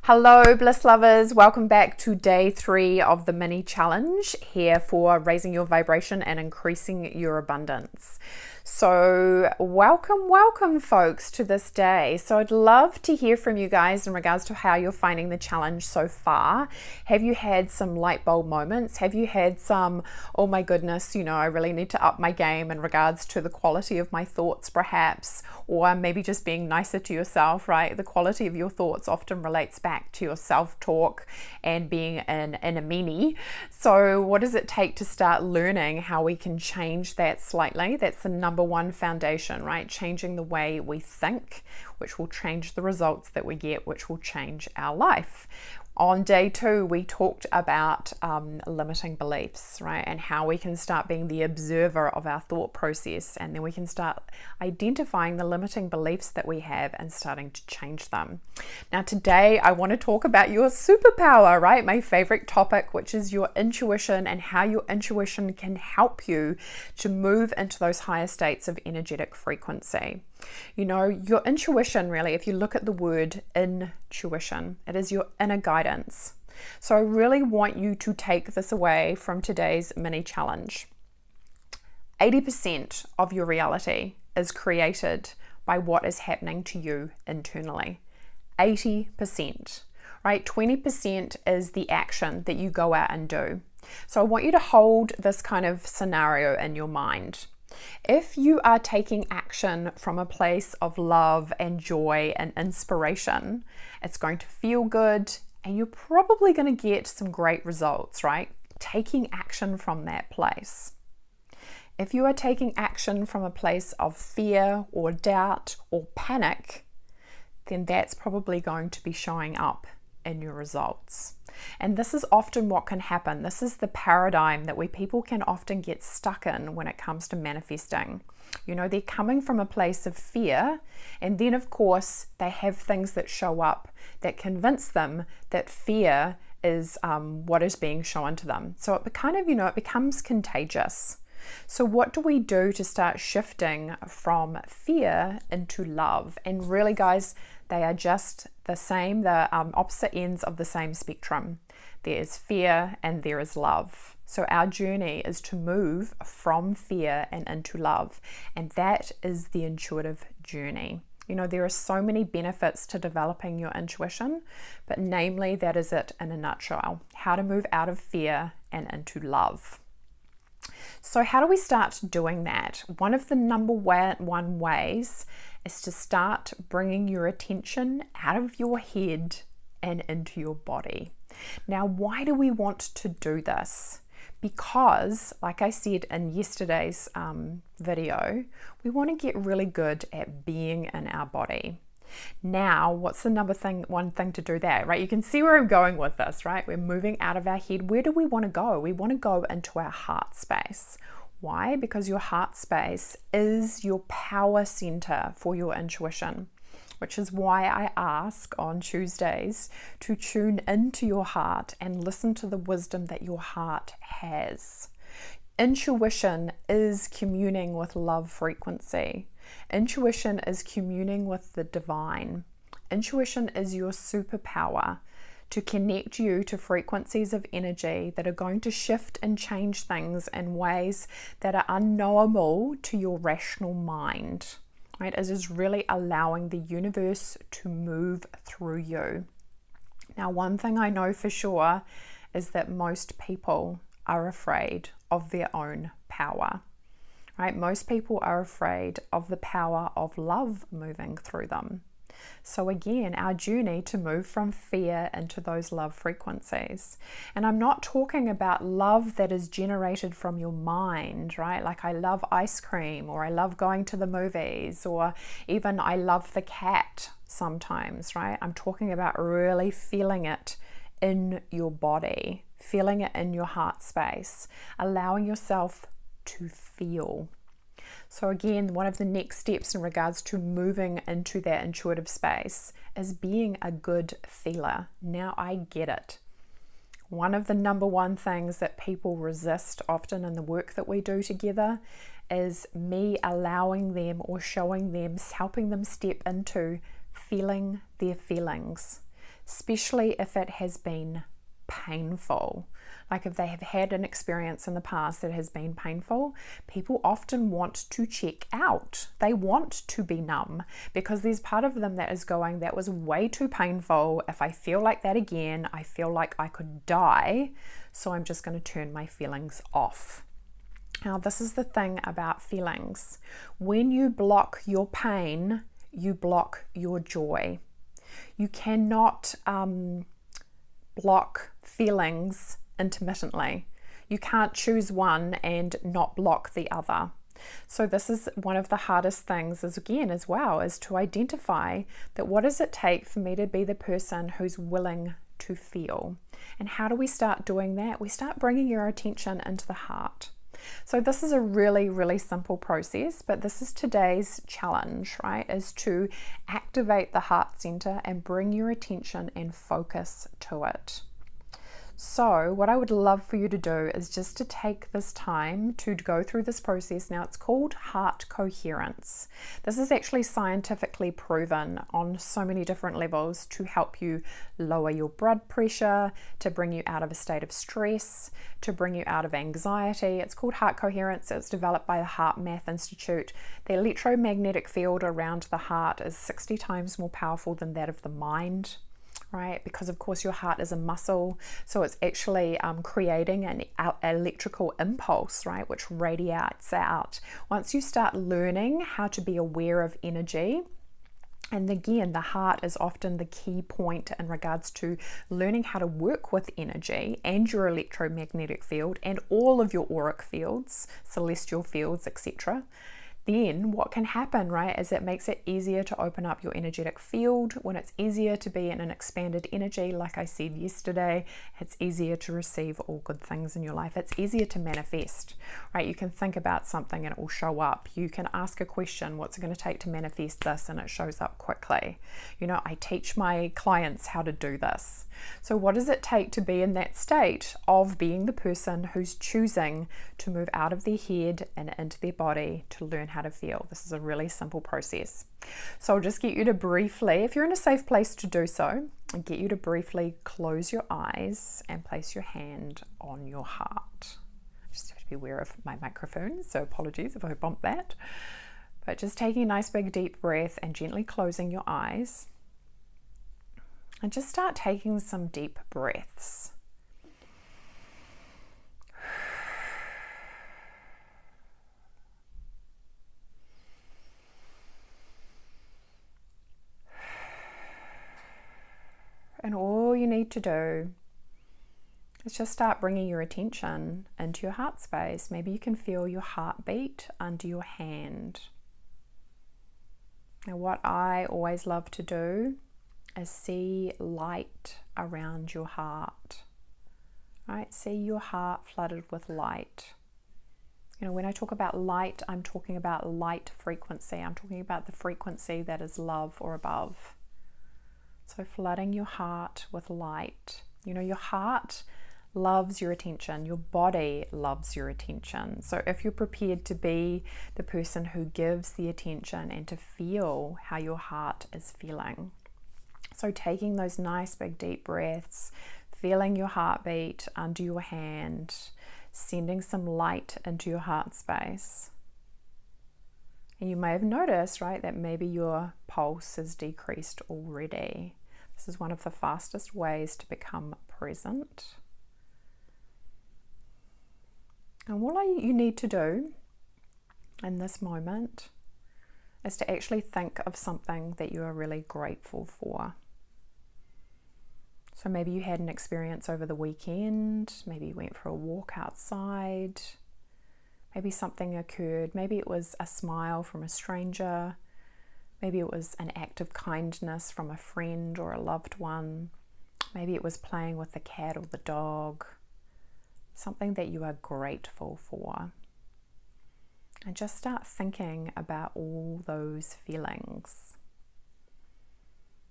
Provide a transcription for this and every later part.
Hello, bliss lovers. Welcome back to day 3 of the mini challenge here for raising your vibration and increasing your abundance. So welcome folks to this day. So I'd love to hear from you guys in regards to how you're finding the challenge so far. Have you had some light bulb moments? Have you had some, oh my goodness, I really need to up my game in regards to the quality of my thoughts perhaps, or maybe just being nicer to yourself, right? The quality of your thoughts often relates back to your self-talk and being in a meanie. So what does it take to start learning how we can change that slightly? That's the number one foundation, right? Changing the way we think, which will change the results that we get, which will change our life. On day 2, we talked about limiting beliefs, right? And how we can start being the observer of our thought process. And then we can start identifying the limiting beliefs that we have and starting to change them. Now, today, I want to talk about your superpower, right? My favorite topic, which is your intuition and how your intuition can help you to move into those higher states of energetic frequency. Your intuition, really, if you look at the word intuition, it is your inner guidance. So I really want you to take this away from today's mini challenge. 80% of your reality is created by what is happening to you internally. 80%, right? 20% is the action that you go out and do. So I want you to hold this kind of scenario in your mind. If you are taking action from a place of love and joy and inspiration, it's going to feel good and you're probably going to get some great results, right? Taking action from that place. If you are taking action from a place of fear or doubt or panic, then that's probably going to be showing up in your results. And this is often what can happen. This is the paradigm that people can often get stuck in when it comes to manifesting. They're coming from a place of fear, and then of course they have things that show up that convince them that fear is what is being shown to them. So it it becomes contagious. So what do we do to start shifting from fear into love? And really, guys, they are just the same, the opposite ends of the same spectrum. There is fear and there is love. So our journey is to move from fear and into love. And that is the intuitive journey. There are so many benefits to developing your intuition, but namely that is it in a nutshell. How to move out of fear and into love. So how do we start doing that? One of the number one ways is to start bringing your attention out of your head and into your body. Now, why do we want to do this? Because, like I said in yesterday's video, we want to get really good at being in our body. Now, what's the one thing to do there, right? You can see where I'm going with this, right? We're moving out of our head. Where do we want to go? We want to go into our heart space. Why? Because your heart space is your power center for your intuition, which is why I ask on Tuesdays to tune into your heart and listen to the wisdom that your heart has. Intuition is communing with love frequency. Intuition is communing with the divine. Intuition is your superpower to connect you to frequencies of energy that are going to shift and change things in ways that are unknowable to your rational mind. Right? It is really allowing the universe to move through you. Now, one thing I know for sure is that most people are afraid of their own power. Right? Most people are afraid of the power of love moving through them. So again, our journey to move from fear into those love frequencies. And I'm not talking about love that is generated from your mind, right? Like I love ice cream, or I love going to the movies, or even I love the cat sometimes, right? I'm talking about really feeling it in your body, feeling it in your heart space, allowing yourself to feel. So again, one of the next steps in regards to moving into that intuitive space is being a good feeler. Now I get it. One of the number one things that people resist often in the work that we do together is me allowing them or showing them, helping them step into feeling their feelings, especially if it has been painful. Like if they have had an experience in the past that has been painful, people often want to check out. They want to be numb because there's part of them that is going, that was way too painful. If I feel like that again, I feel like I could die. So I'm just going to turn my feelings off. Now, this is the thing about feelings. When you block your pain, you block your joy. You cannot block feelings intermittently. You can't choose one and not block the other. So this is one of the hardest things is to identify that what does it take for me to be the person who's willing to feel. And how do we start doing that? We start bringing your attention into the heart. So this is a really, really simple process, but this is today's challenge, right? Is to activate the heart center and bring your attention and focus to it. So what I would love for you to do is just to take this time to go through this process. Now, it's called heart coherence. This is actually scientifically proven on so many different levels to help you lower your blood pressure, to bring you out of a state of stress, to bring you out of anxiety. It's called heart coherence. It's developed by the Heart Math Institute. The electromagnetic field around the heart is 60 times more powerful than that of the mind. Right, because of course your heart is a muscle, so it's actually creating an electrical impulse, right, which radiates out. Once you start learning how to be aware of energy, and again, the heart is often the key point in regards to learning how to work with energy and your electromagnetic field and all of your auric fields, celestial fields, etc. Then what can happen, right, is it makes it easier to open up your energetic field. When it's easier to be in an expanded energy, like I said yesterday, it's easier to receive all good things in your life. It's easier to manifest, right? You can think about something and it will show up. You can ask a question, what's it going to take to manifest this? And it shows up quickly. You know, I teach my clients how to do this. So what does it take to be in that state of being the person who's choosing to move out of their head and into their body to learn how to feel? This is a really simple process. So I'll just get you to briefly, if you're in a safe place to do so, I'll get you to briefly close your eyes and place your hand on your heart. I just have to be aware of my microphone, so apologies if I bump that. But just taking a nice big deep breath and gently closing your eyes. And just start taking some deep breaths. And all you need to do is just start bringing your attention into your heart space. Maybe you can feel your heartbeat under your hand. Now, what I always love to do is see light around your heart, right? See your heart flooded with light. You know, when I talk about light, I'm talking about light frequency. I'm talking about the frequency that is love or above. So flooding your heart with light. You know, your heart loves your attention. Your body loves your attention. So if you're prepared to be the person who gives the attention and to feel how your heart is feeling. So taking those nice big deep breaths, feeling your heartbeat under your hand, sending some light into your heart space. And you may have noticed, right, that maybe your pulse is decreased already. This is one of the fastest ways to become present. And what you need to do in this moment is to actually think of something that you are really grateful for. So maybe you had an experience over the weekend, maybe you went for a walk outside, maybe something occurred, maybe it was a smile from a stranger, maybe it was an act of kindness from a friend or a loved one, maybe it was playing with the cat or the dog, something that you are grateful for. And just start thinking about all those feelings.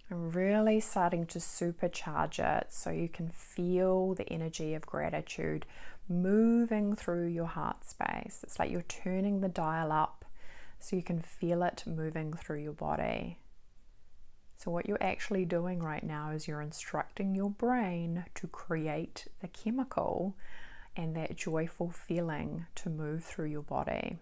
And really starting to supercharge it so you can feel the energy of gratitude moving through your heart space. It's like you're turning the dial up so you can feel it moving through your body. So what you're actually doing right now is you're instructing your brain to create the chemical and that joyful feeling to move through your body.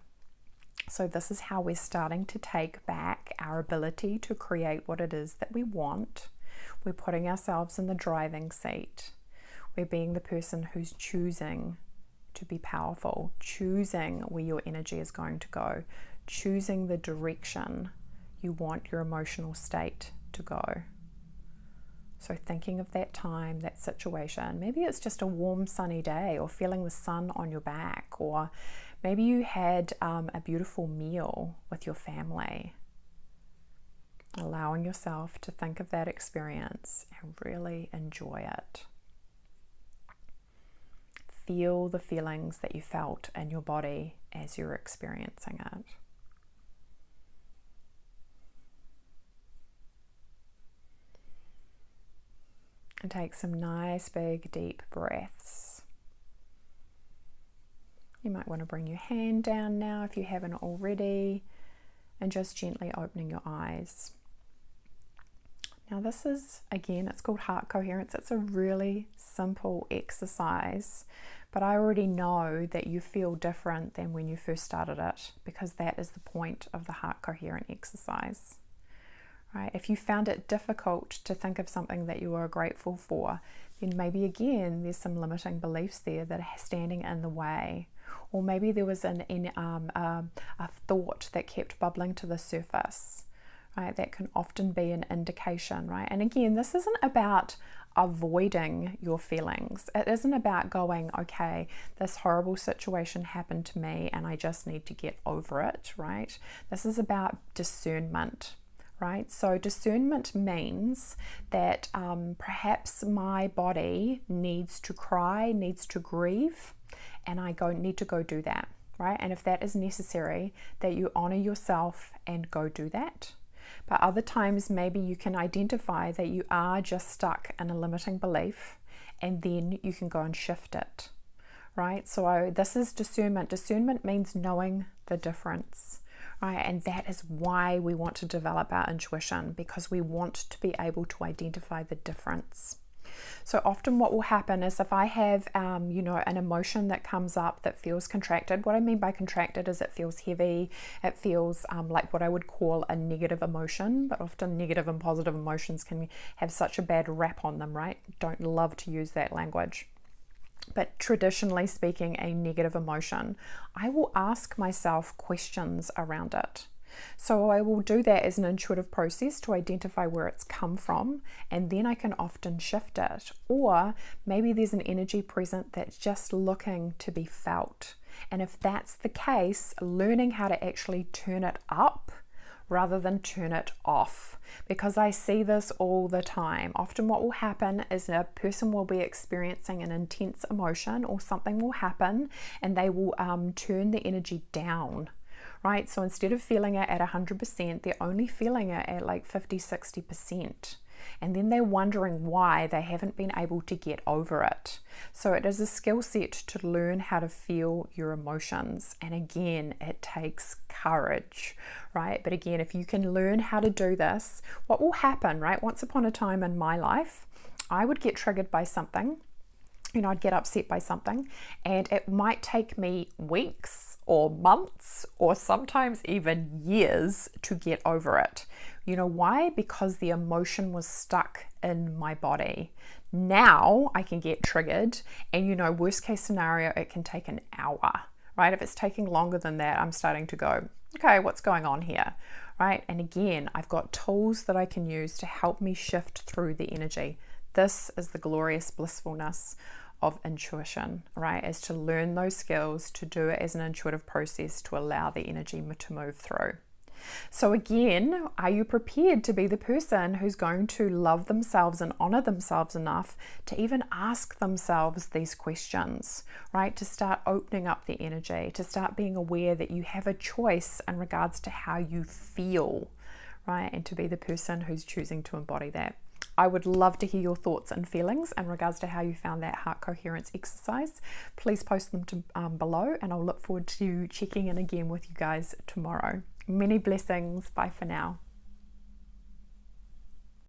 So this is how we're starting to take back our ability to create what it is that we want. We're putting ourselves in the driving seat. We're being the person who's choosing to be powerful, choosing where your energy is going to go, choosing the direction you want your emotional state to go. So thinking of that time, that situation, maybe it's just a warm sunny day, or feeling the sun on your back, or maybe you had a beautiful meal with your family. Allowing yourself to think of that experience and really enjoy it. Feel the feelings that you felt in your body as you're experiencing it. And take some nice, big, deep breaths. You might want to bring your hand down now if you haven't already, and just gently opening your eyes. Now this is, again, it's called heart coherence. It's a really simple exercise, but I already know that you feel different than when you first started it, because that is the point of the heart coherent exercise. Right? If you found it difficult to think of something that you are grateful for, then maybe again there's some limiting beliefs there that are standing in the way. Or maybe there was a thought that kept bubbling to the surface. Right? That can often be an indication, right? And again, this isn't about avoiding your feelings. It isn't about going, okay, this horrible situation happened to me and I just need to get over it, right? This is about discernment. Right? So discernment means that perhaps my body needs to cry, needs to grieve, and I need to go do that, right? And if that is necessary, that you honor yourself and go do that. But other times, maybe you can identify that you are just stuck in a limiting belief, and then you can go and shift it, right? So this is discernment. Discernment means knowing the difference. Right? And that is why we want to develop our intuition, because we want to be able to identify the difference. So often what will happen is if I have, an emotion that comes up that feels contracted. What I mean by contracted is it feels heavy. It feels like what I would call a negative emotion, but often negative and positive emotions can have such a bad rap on them, right? Don't love to use that language. But traditionally speaking, a negative emotion, I will ask myself questions around it. So I will do that as an intuitive process to identify where it's come from, and then I can often shift it. Or maybe there's an energy present that's just looking to be felt. And if that's the case, learning how to actually turn it up rather than turn it off, because I see this all the time. Often what will happen is a person will be experiencing an intense emotion, or something will happen and they will turn the energy down, right? So instead of feeling it at 100%, they're only feeling it at like 50-60%. And then they're wondering why they haven't been able to get over it. So it is a skill set to learn how to feel your emotions. And again, it takes courage, right? But again, if you can learn how to do this, what will happen, right? Once upon a time in my life, I would get triggered by something. I'd get upset by something, and it might take me weeks or months or sometimes even years to get over it. You know why? Because the emotion was stuck in my body. Now I can get triggered, and worst case scenario, it can take an hour, right? If it's taking longer than that, I'm starting to go, okay, what's going on here, right? And again, I've got tools that I can use to help me shift through the energy. This is the glorious blissfulness of intuition, right? Is to learn those skills, to do it as an intuitive process to allow the energy to move through. So again, are you prepared to be the person who's going to love themselves and honor themselves enough to even ask themselves these questions, right? To start opening up the energy, to start being aware that you have a choice in regards to how you feel, right? And to be the person who's choosing to embody that. I would love to hear your thoughts and feelings in regards to how you found that heart coherence exercise. Please post them below, and I'll look forward to checking in again with you guys tomorrow. Many blessings. Bye for now.